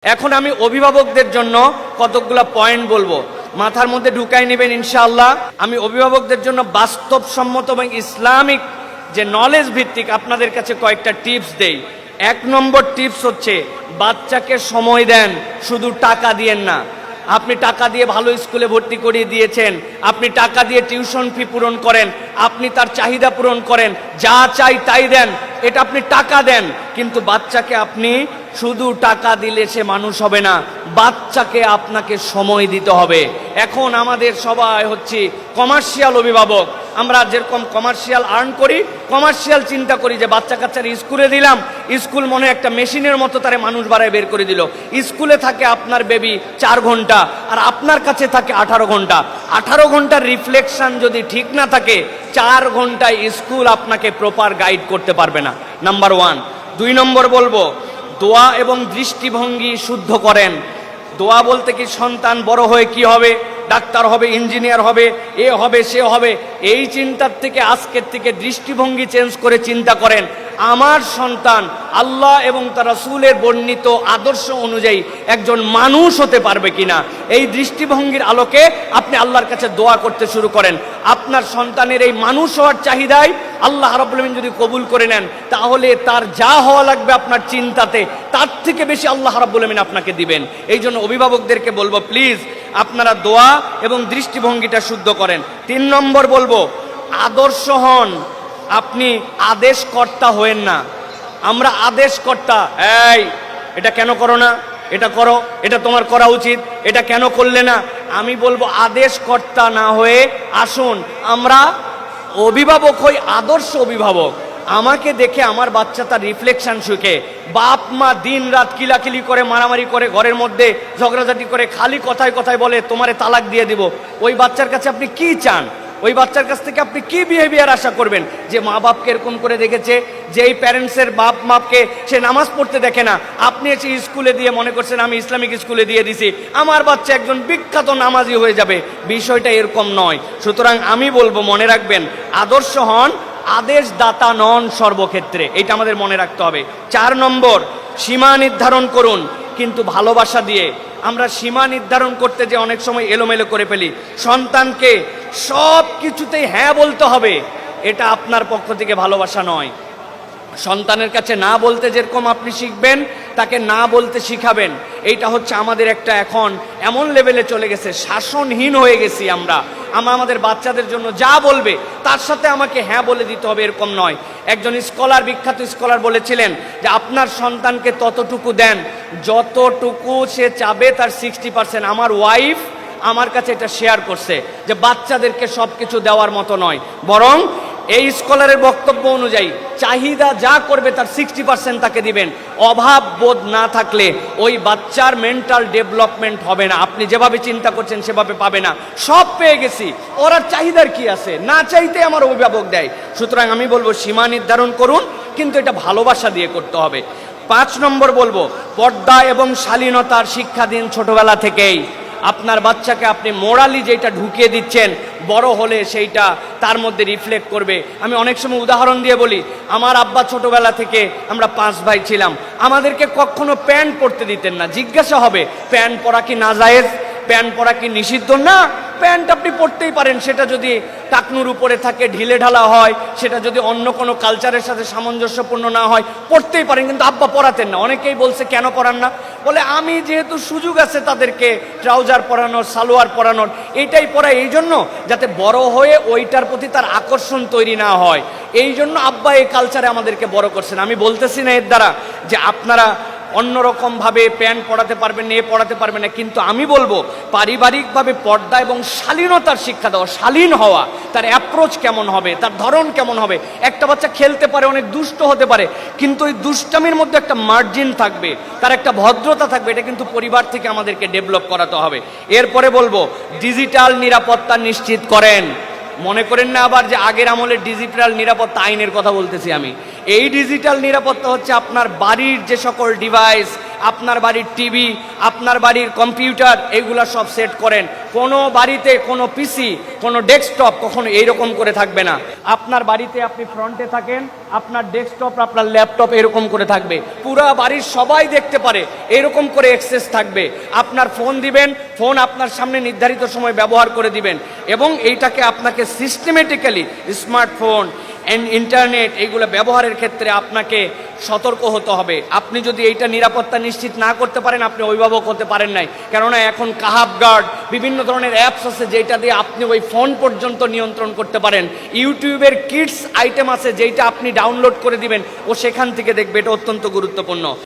এখন আমি অভিভাবকদের জন্য কতগুলো পয়েন্ট বলবো, মাথার মধ্যে ঢুকাই নেবেন ইনশাআল্লাহ। আমি অভিভাবকদের জন্য বাস্তবসম্মত এবং ইসলামিক যে নলেজ ভিত্তিক আপনাদের কাছে কয়েকটা টিপস দেই। 1 নম্বর টিপস হচ্ছে বাচ্চাকে সময় দেন, শুধু টাকা দিয়েন না। আপনি টাকা দিয়ে ভালো স্কুলে ভর্তি করিয়ে দিয়েছেন, আপনি টাকা দিয়ে টিউশন ফি পূরণ করেন, আপনি তার চাহিদা পূরণ করেন, যা চাই তাই দেন, এটা আপনি টাকা দেন। কিন্তু বাচ্চাকে আপনি শুধু টাকা দিলে সে মানুষ হবে না, বাচ্চাকে আপনাকে সময় দিতে হবে। এখন আমাদের সবাই হচ্ছে কমার্শিয়াল অভিভাবক। আমরা যেরকম কমার্শিয়াল আর্ন করি, কমার্শিয়াল চিন্তা করি যে বাচ্চা কাচ্চার স্কুলে দিলাম, স্কুল মনে একটা মেশিনের মতো তারে মানুষ বাড়ায় বের করে দিল। স্কুলে থাকে আপনার বেবি 4 ঘন্টা আর আপনার কাছে থাকে 18 ঘন্টা। 18 ঘন্টার রিফ্লেকশন যদি ঠিক না থাকে, 4 ঘন্টায় স্কুল আপনাকে প্রপার গাইড করতে পারবে না। নাম্বার 1। 2 নম্বর বলবো, দোয়া এবং দৃষ্টিভঙ্গি শুদ্ধ করেন। দোয়া বলতে কি সন্তান বড় হয়ে কি হবে, ডাক্তার হবে, ইঞ্জিনিয়ার হবে, এ হবে সে হবে, এই চিন্তার থেকে আজকের থেকে দৃষ্টিভঙ্গি চেঞ্জ করে চিন্তা করেন আমার সন্তান আল্লাহ এবং তার রাসূলের বর্ণিত আদর্শ অনুযায়ী একজন মানুষ হতে পারবে কিনা। এই দৃষ্টিভঙ্গির আলোকে আপনি আল্লাহর কাছে দোয়া করতে শুরু করেন। আপনার সন্তানের এই মানুষ হওয়ার চাহিদায় আল্লাহ রাব্বুল আলামিন যদি কবুল করে নেন, তাহলে তার যা হওয়া লাগবে আপনার চিন্তাতে, তার থেকে বেশি আল্লাহ রাব্বুল আলামিন আপনাকে দিবেন। এই জন্য অভিভাবকদেরকে বলবো, প্লিজ আপনারা দোয়া এবং দৃষ্টিভঙ্গিটা শুদ্ধ করেন। 3 নম্বর বলবো, আদর্শ হন। আপনি আদেশকর্তা হয়েন না। আমরা আদেশকর্তা, এই এটা কেন করো না, এটা করো, এটা তোমার করা উচিত, এটা কেন করলে না। আমি বলবো আদেশকর্তা না হয়ে আসুন আমরা অভিভাবক হই, আদর্শ অভিভাবক। আমাকে দেখে আমার বাচ্চা তার রিফ্লেকশন শিখে। বাপ মা দিন রাত কিলাকিলি করে, মারামারি করে, ঘরের মধ্যে ঝগড়াঝাটি করে, খালি কথায় কথায় বলে তোমারে তালাক দিয়ে দিব। ওই বাচ্চার কাছে আপনি কি চান? ওই বাচ্চার কাছ থেকে আপনি কি বিহেভিয়ার আশা করবেন? যে মা বাপকে এরকম করে দেখেছে, যে এই প্যারেন্টসের বাপ মাপকে সে নামাজ পড়তে দেখে না, আপনি এসে স্কুলে দিয়ে মনে করছেন আমি ইসলামিক স্কুলে দিয়ে দিছি, আমার বাচ্চা একজন বিখ্যাত নামাজি হয়ে যাবে। বিষয়টা এরকম নয়। সুতরাং আমি বলবো, মনে রাখবেন, আদর্শ হন, আদেশ দাতা নন সর্বক্ষেত্রে। এটা আমাদের মনে রাখতে হবে। 4 নম্বর, সীমা নির্ধারণ করুন, কিন্তু ভালোবাসা দিয়ে। আমরা সীমা নির্ধারণ করতে যে অনেক সময় এলোমেলো করে ফেলি। সন্তানকে সব কিছুতেই হ্যাঁ বলতে হবে, এটা আপনার পক্ষ থেকে ভালোবাসা নয়। সন্তানের কাছে না বলতে যেরকম আপনি শিখবেন, তাকে না বলতে শিখাবেন। এইটা হচ্ছে আমাদের একটা এখন এমন লেভেলে চলে গেছে, শাসনহীন হয়ে গেছি আমরা। আমাদের বাচ্চাদের জন্য যা বলবে তার সাথে আমাকে হ্যাঁ বলে দিতে হবে, এরকম নয়। একজন স্কলার, বিখ্যাত স্কলার বলেছিলেন যে আপনার সন্তানকে ততটুকু দেন যতটুকু সে চাবে তার 60%। আমার ওয়াইফ আমার কাছে এটা শেয়ার করছে যে বাচ্চাদেরকে সব কিছু দেওয়ার মতো নয়, বরং এই স্কলারের বক্তব্য অনুযায়ী চাহিদা যা করবে তার 60% তাকে দিবেন। অভাব বোধ না থাকলে ওই বাচ্চার মেন্টাল ডেভেলপমেন্ট হবে না। আপনি যেভাবে চিন্তা করছেন সেভাবে পাবে না। সব পেয়ে গেছি, ওর আর চাহিদার কি আছে? না চাইতে আমার অভিভাবক দেয়। সুতরাং আমি বলবো সীমা নির্ধারণ করুন, কিন্তু এটা ভালোবাসা দিয়ে করতে হবে। 5 নম্বর বলবো, পর্দা এবং শালীনতার শিক্ষা দিন ছোটবেলা থেকেই। আপনার বাচ্চাকে আপনি মোরালি যেটা ঢুকিয়ে দিচ্ছেন, বড় হলে সেইটা তার মধ্যে রিফ্লেক্ট করবে। আমি অনেক সময় উদাহরণ দিয়ে বলি, আমার আব্বা ছোটবেলা থেকে, আমরা 5 ভাই ছিলাম, আমাদেরকে কখনো প্যান্ট পরতে দিতেন না। জিজ্ঞাসা হবে প্যান্ট পরা কি নাজায়েজ, প্যান্ট পরা কি নিষিদ্ধ? না, প্যান্ট আপনি পরতেই পারেন। সেটা যদি টাকনুর উপরে থাকে, ঢিলে ঢালা হয়, সেটা যদি অন্য কোনো কালচারের সাথে সামঞ্জস্যপূর্ণ না হয়, পরতেই পারেন। কিন্তু আব্বা পরাতেন না। অনেকেই বলছে কেন পরান না? বলে আমি যেহেতু সুযোগ আছে তাদেরকে ট্রাউজার পরানোর, সালোয়ার পরানোর, এইটাই পরাই এই জন্য যাতে বড় হয়ে ওইটার প্রতি তার আকর্ষণ তৈরি না হয়। এই জন্য আব্বা এই কালচারে আমাদেরকে বড় করছেন। আমি বলতেছি না এর দ্বারা যে আপনারা অন্যরকমভাবে প্যান্ট পড়াতে পারবেন না, এ পড়াতে পারবেন না, কিন্তু আমি বলবো পারিবারিকভাবে পর্দা এবং শালীনতার শিক্ষা দেওয়া। শালীন হওয়া, তার অ্যাপ্রোচ কেমন হবে, তার ধরন কেমন হবে। একটা বাচ্চা খেলতে পারে, অনেক দুষ্ট হতে পারে, কিন্তু ওই দুষ্টামির মধ্যে একটা মার্জিন থাকবে, তার একটা ভদ্রতা থাকবে। এটা কিন্তু পরিবার থেকে আমাদেরকে ডেভেলপ করাতে হবে। এরপরে বলবো ডিজিটাল নিরাপত্তা নিশ্চিত করেন। মনে করেন না আবার যে আগের আমলের ডিজিটাল নিরাপত্তা আইনের কথা বলতেছি আমি। এই ডিজিটাল নিরাপত্তা হচ্ছে আপনার বাড়ির যে সকল ডিভাইস, আপনার বাড়ির টিভি, আপনার বাড়ির কম্পিউটার, এগুলা সব সেট করেন। কোনো বাড়িতে কোনো পিসি, কোনো ডেস্কটপ কখনো এইরকম করে থাকবে না। আপনার বাড়িতে আপনি ফ্রন্টে থাকেন, আপনার ডেস্কটপ, আপনার ল্যাপটপ এরকম করে থাকবে, পুরা বাড়ির সবাই দেখতে পারে, এরকম করে অ্যাক্সেস থাকবে। আপনার ফোন দিবেন, ফোন আপনার সামনে নির্ধারিত সময় ব্যবহার করে দিবেন, এবং এইটাকে আপনাকে সিস্টেমেটিক্যালি স্মার্টফোন ইন্টারনেট এইগুলো ব্যবহারের ক্ষেত্রে আপনাকে সতর্ক হতে হবে। আপনি যদি এইটা নিরাপত্তা নিশ্চিত না করতে পারেন, আপনি অভিভাবক হতে পারেন নাই। কেননা এখন কাহাব গার্ড, বিভিন্ন ধরনের অ্যাপস আছে যেটা দিয়ে আপনি ওই ফোন পর্যন্ত নিয়ন্ত্রণ করতে পারেন। ইউটিউবের কিডস আইটেম আছে যেটা আপনি ডাউনলোড করে দিবেন, ও সেখান থেকে দেখবে। এটা অত্যন্ত গুরুত্বপূর্ণ।